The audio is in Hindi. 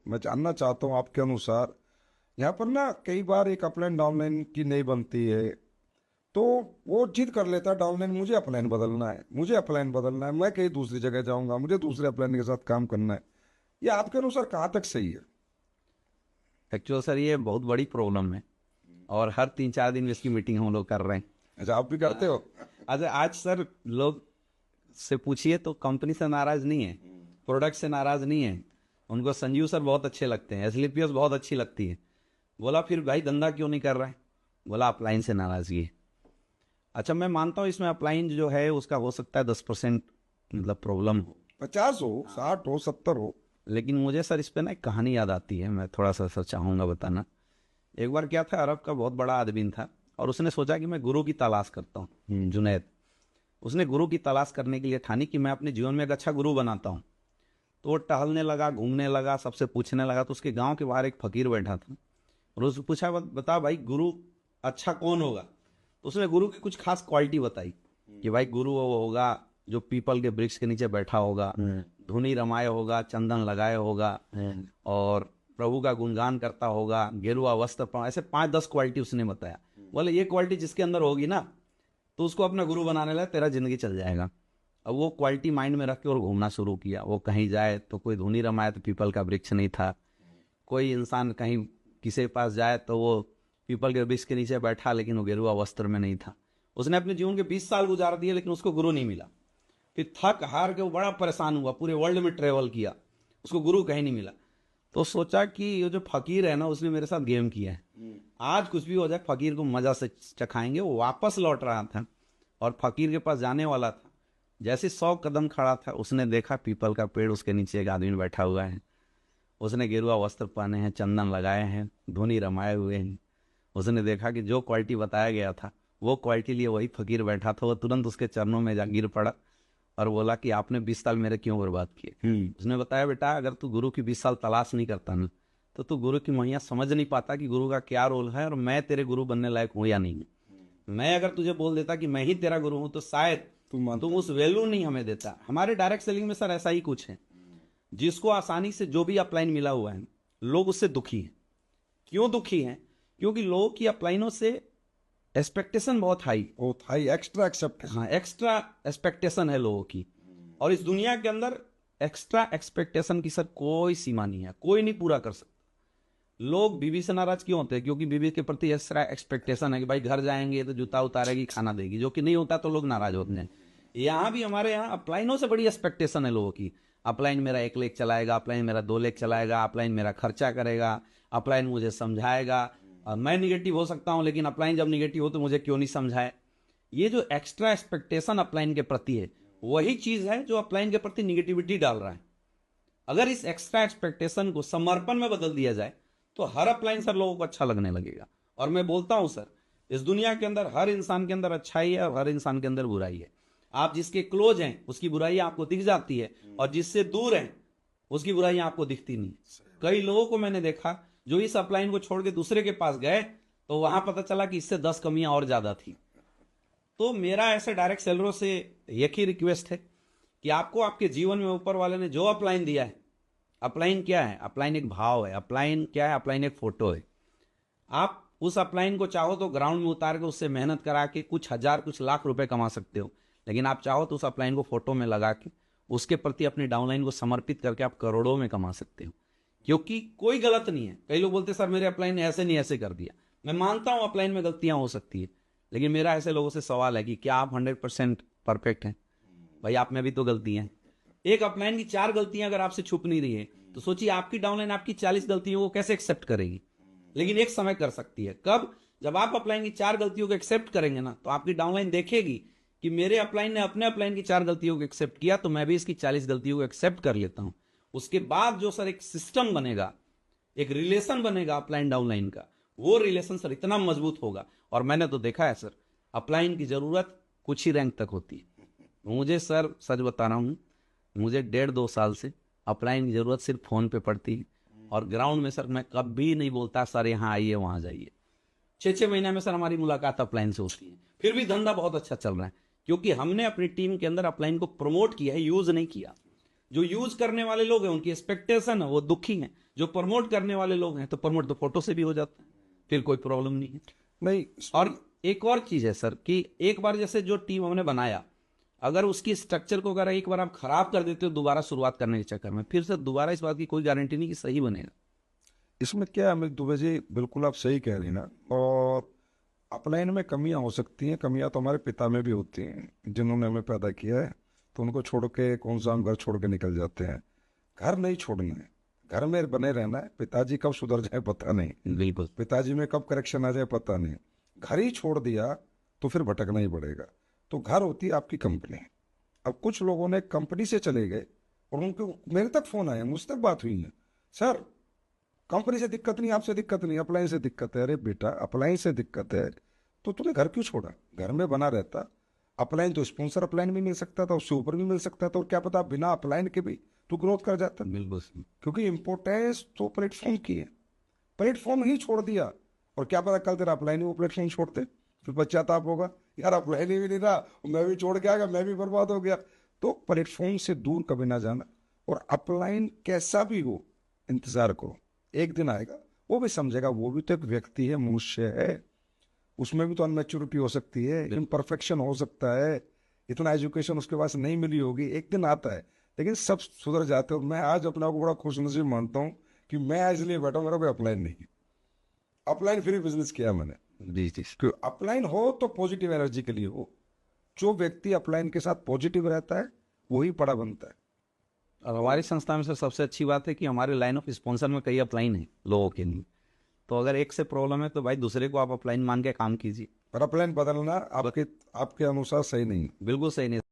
मैं जानना चाहता हूँ आपके अनुसार, यहाँ पर ना कई बार एक अपलाइन डाउनलाइन की नहीं बनती है, तो वो जिद कर लेता है डाउनलाइन मुझे अपलाइन बदलना है, मुझे अपलाइन बदलना है, मैं कहीं दूसरी जगह जाऊंगा, मुझे दूसरे अपलाइन के साथ काम करना है। ये आपके अनुसार कहाँ तक सही है? एक्चुअल सर ये बहुत बड़ी प्रॉब्लम है, और हर 3-4 दिन इसकी मीटिंग हम लोग कर रहे हैं। अच्छा, आप भी करते हो? अच्छा, आज सर लोग से पूछिए तो कंपनी से नाराज नहीं है, प्रोडक्ट से नाराज नहीं है, उनको संजीव सर बहुत अच्छे लगते हैं, एसलीपीएस बहुत अच्छी लगती है। बोला फिर भाई धंधा क्यों नहीं कर रहा है? बोला अपलाइन से नाराजगी है। अच्छा, मैं मानता हूँ इसमें अपलाइन जो है उसका हो सकता है 10% मतलब प्रॉब्लम हो, 50 हो, 60 हो, 70 हो। लेकिन मुझे सर इस पे ना एक कहानी याद आती है, मैं थोड़ा सा सर चाहूँगा बताना। एक बार क्या था, अरब का बहुत बड़ा आदमी था और उसने सोचा कि मैं गुरु की तलाश करता हूँ, जुनैद। उसने गुरु की तलाश करने के लिए ठानी कि मैं अपने जीवन में एक अच्छा गुरु बनाता हूँ। तो वो टहलने लगा, घूमने लगा, सबसे पूछने लगा। तो उसके गांव के बाहर एक फकीर बैठा था और उससे पूछा, बता भाई गुरु अच्छा कौन होगा?" तो उसने गुरु की कुछ खास क्वालिटी बताई कि भाई गुरु वो होगा जो पीपल के वृक्ष के नीचे बैठा होगा, धुनी रमाए होगा, चंदन लगाए होगा, और प्रभु का गुणगान करता होगा, गेरुआ वस्त्र पहना, ऐसे 5-10 क्वालिटी उसने बताया। बोले ये क्वालिटी जिसके अंदर होगी ना तो उसको अपना गुरु बनाने लगा, तेरा जिंदगी चल जाएगा। अब वो क्वालिटी माइंड में रख के और घूमना शुरू किया। वो कहीं जाए तो कोई धुनी रमाए तो पीपल का वृक्ष नहीं था, कोई इंसान कहीं किसी के पास जाए तो वो पीपल के वृक्ष के नीचे बैठा लेकिन वो गेरुआ वस्त्र में नहीं था। उसने अपने जीवन के 20 साल गुजार दिए लेकिन उसको गुरु नहीं मिला। फिर थक हार के वो बड़ा परेशान हुआ, पूरे वर्ल्ड में ट्रेवल किया, उसको गुरु कहीं नहीं मिला। तो सोचा कि ये जो फकीर है ना उसने मेरे साथ गेम किया है, आज कुछ भी हो जाए फकीर को मजा से चखाएंगे। वो वापस लौट रहा था और फकीर के पास जाने वाला था। जैसे 100 कदम खड़ा था उसने देखा पीपल का पेड़, उसके नीचे एक आदमी बैठा हुआ है। उसने गेरुआ वस्त्र पहने हैं, चंदन लगाए हैं, धुनी रमाए हुए हैं। उसने देखा कि जो क्वालिटी बताया गया था वो क्वालिटी लिए वही फकीर बैठा था। वो तुरंत उसके चरणों में जा गिर पड़ा और बोला कि आपने 20 साल मेरे क्यों बर्बाद किए? उसने बताया, बेटा अगर तू गुरु की 20 साल तलाश नहीं करता ना तो तू गुरु की महिमा समझ नहीं पाता कि गुरु का क्या रोल है, और मैं तेरे गुरु बनने लायक हूं या नहीं। मैं अगर तुझे बोल देता कि मैं ही तेरा गुरु हूं तो शायद तुम उस वैल्यू नहीं हमें देता। हमारे डायरेक्ट सेलिंग में सर ऐसा ही कुछ है। जिसको आसानी से जो भी अपलाइन मिला हुआ है लोग उससे दुखी हैं। क्यों दुखी हैं? क्योंकि लोगों की अपलाइनों से एक्सपेक्टेशन बहुत हाई। बहुत हाई, एक्स्ट्रा एक्सेप्ट। हाँ, एक्स्ट्रा एक्सपेक्टेशन है लोगों की। और इस दुनिया के अंदर एक्स्ट्रा एक्सपेक्टेशन की सर कोई सीमा नहीं है, कोई नहीं पूरा कर सकता। लोग बीवी से नाराज क्यों होते हैं? क्योंकि बीवी के प्रति एक्स्ट्रा एक्सपेक्टेशन है कि भाई घर जाएंगे तो जूता उतारेगी, खाना देगी, जो कि नहीं होता तो लोग नाराज होते हैं। यहाँ भी हमारे यहाँ अपलाइनों से बड़ी एक्सपेक्टेशन है लोगों की। अपलाइन मेरा 1 लेख चलाएगा, अपलाइन मेरा 2 लेख चलाएगा, अपलाइन मेरा खर्चा करेगा, अपलाइन मुझे समझाएगा। मैं निगेटिव हो सकता हूँ लेकिन अपलाइन जब निगेटिव हो तो मुझे क्यों नहीं समझाए? ये जो एक्स्ट्रा एक्सपेक्टेशन अपलाइन के प्रति है वही चीज है जो अपलाइन के प्रति निगेटिविटी डाल रहा है। अगर इस एक्स्ट्रा एक्सपेक्टेशन को समर्पण में बदल दिया जाए तो हर अपलाइन सर लोगों को अच्छा लगने लगेगा। और मैं बोलता हूं सर, इस दुनिया के अंदर हर इंसान के अंदर अच्छाई है और हर इंसान के अंदर बुराई है। आप जिसके क्लोज हैं उसकी बुराई आपको दिख जाती है, और जिससे दूर हैं उसकी बुराई आपको दिखती नहीं। कई लोगों को मैंने देखा जो इस अपलाइन को छोड़ के दूसरे के पास गए तो वहां पता चला कि इससे 10 कमियां और ज्यादा थी। तो मेरा ऐसे डायरेक्ट सेलरों से एक ही रिक्वेस्ट है कि आपको आपके जीवन में ऊपर वाले ने जो अपलाइन दिया है, अपलाइन क्या है? अपलाइन एक भाव है। अपलाइन क्या है? अपलाइन एक फोटो है। आप उस अपलाइन को चाहो तो ग्राउंड में उतार के उससे मेहनत करा के कुछ हजार कुछ लाख रुपए कमा सकते हो, लेकिन आप चाहो तो उस अपलाइन को फोटो में लगा के उसके प्रति अपनी डाउनलाइन को समर्पित करके आप करोड़ों में कमा सकते हो। क्योंकि कोई गलत नहीं है। कई लोग बोलते सर मेरे अपलाइन ने ऐसे नहीं ऐसे कर दिया। मैं मानता हूं अपलाइन में गलतियां हो सकती है, लेकिन मेरा ऐसे लोगों से सवाल है कि क्या आप 100% परफेक्ट हैं? भाई आप में भी तो गलतियां हैं। एक अपलाइन की 4 गलतियां अगर आपसे छुप नहीं रही है तो सोचिए आपकी डाउनलाइन आपकी 40 गलतियों को कैसे एक्सेप्ट करेगी? लेकिन एक समय कर सकती है। कब? जब आप अपलाइन की 4 गलतियों को एक्सेप्ट करेंगे ना तो आपकी डाउनलाइन देखेगी कि मेरे अपलाइन ने अपने अपलाइन की 4 गलतियों को एक्सेप्ट किया तो मैं भी इसकी 40 गलतियों को एक्सेप्ट कर लेता हूं। उसके बाद जो सर एक सिस्टम बनेगा, एक रिलेशन बनेगा अपलाइन डाउनलाइन का, वो रिलेशन सर इतना मजबूत होगा। और मैंने तो देखा है सर, अपलाइन की जरूरत कुछ ही रैंक तक होती है। मुझे सर सच बता रहा हूँ, मुझे 1.5-2 साल से अपलाइन की जरूरत सिर्फ फोन पे पड़ती है। और ग्राउंड में सर मैं कभी नहीं बोलता सर यहाँ आइए वहां जाइए। 6-6 महीने में सर हमारी मुलाकात अपलाइन से होती है, फिर भी धंधा बहुत अच्छा चल रहा है। क्योंकि हमने अपनी टीम के अंदर अपलाइन को प्रमोट किया है, यूज नहीं किया। जो यूज करने वाले लोग हैं उनकी एक्सपेक्टेशन है, वो दुखी हैं। जो प्रमोट करने वाले लोग हैं तो प्रमोट तो फोटो से भी हो जाता है, फिर कोई प्रॉब्लम नहीं है। नहीं, और एक और चीज है सर कि एक बार जैसे जो टीम हमने बनाया, अगर उसकी स्ट्रक्चर को अगर एक बार आप खराब कर देते हो दोबारा शुरुआत करने के चक्कर में, फिर से दोबारा इस बात की कोई गारंटी नहीं कि सही बनेगा। इसमें क्या है अमित दुबे जी, बिल्कुल आप सही कह रही ना। और अपलाइन में कमियां हो सकती हैं, कमियां तो हमारे पिता में भी होती हैं, जिन्होंने हमें पैदा किया है। तो उनको छोड़ के कौन सा हम घर छोड़ के निकल जाते हैं। घर नहीं छोड़ना है, घर में बने रहना है। पिताजी कब सुधर जाए पता नहीं, बिल्कुल। पिताजी में कब करेक्शन आ जाए पता नहीं। घर ही छोड़ दिया तो फिर भटकना ही पड़ेगा। तो घर होती है आपकी कंपनी। अब कुछ लोगों ने कंपनी से चले गए और उनको मेरे तक फोन आया, मुझ तक बात हुई है, सर कंपनी से दिक्कत नहीं, आपसे दिक्कत नहीं, अप्लायंस से दिक्कत है। अरे बेटा, अप्लायंस से दिक्कत है तो तूने घर क्यों छोड़ा? घर में बना रहता। अपलाइन तो स्पॉन्सर अपलाइन भी मिल सकता था, उससे ऊपर भी मिल सकता था, और क्या पता बिना अपलाइन के भी तू ग्रोथ कर जाता। बिल्कुल। क्योंकि इंपोर्टेंस तो प्लेटफॉर्म की है, प्लेटफॉर्म ही छोड़ दिया। और क्या पता कल तेरा अपलाइन ही वो प्लेटफॉर्म छोड़ते, फिर पश्चाताप होगा, यार अपलाइन ही भी नहीं रहा, मैं भी छोड़ के आ गया, मैं भी बर्बाद हो गया। तो प्लेटफॉर्म से दूर कभी ना जाना। और अपलाइन कैसा भी हो, इंतजार करो, एक दिन आएगा वो भी समझेगा। वो भी तो एक व्यक्ति है, मनुष्य है, उसमें भी तो अनमेच्योरिटी हो सकती है, इम्परफेक्शन हो सकता है, इतना एजुकेशन उसके पास नहीं मिली होगी, एक दिन आता है। लेकिन सब सुधर जाते हो। मैं आज अपने आप को बड़ा खुशनसीब मानता हूँ कि मैं इसलिए बैठा हूँ, मेरा कोई अपलाइन नहीं। अपलाइन फ्री बिजनेस किया मैंने। जी जी। क्यों? अपलाइन हो तो पॉजिटिव एनर्जी के लिए हो। जो व्यक्ति अपलाइन के साथ पॉजिटिव रहता है वही बड़ा बनता है। और हमारी संस्था में सर सबसे अच्छी बात है कि हमारे लाइन ऑफ स्पॉन्सर में कई अपलाइन है लोगों के लिए। तो अगर एक से प्रॉब्लम है तो भाई दूसरे को आप अपलाइन मान के काम कीजिए। पर अपलाइन बदलना आपके आपके अनुसार सही नहीं। बिल्कुल सही नहीं।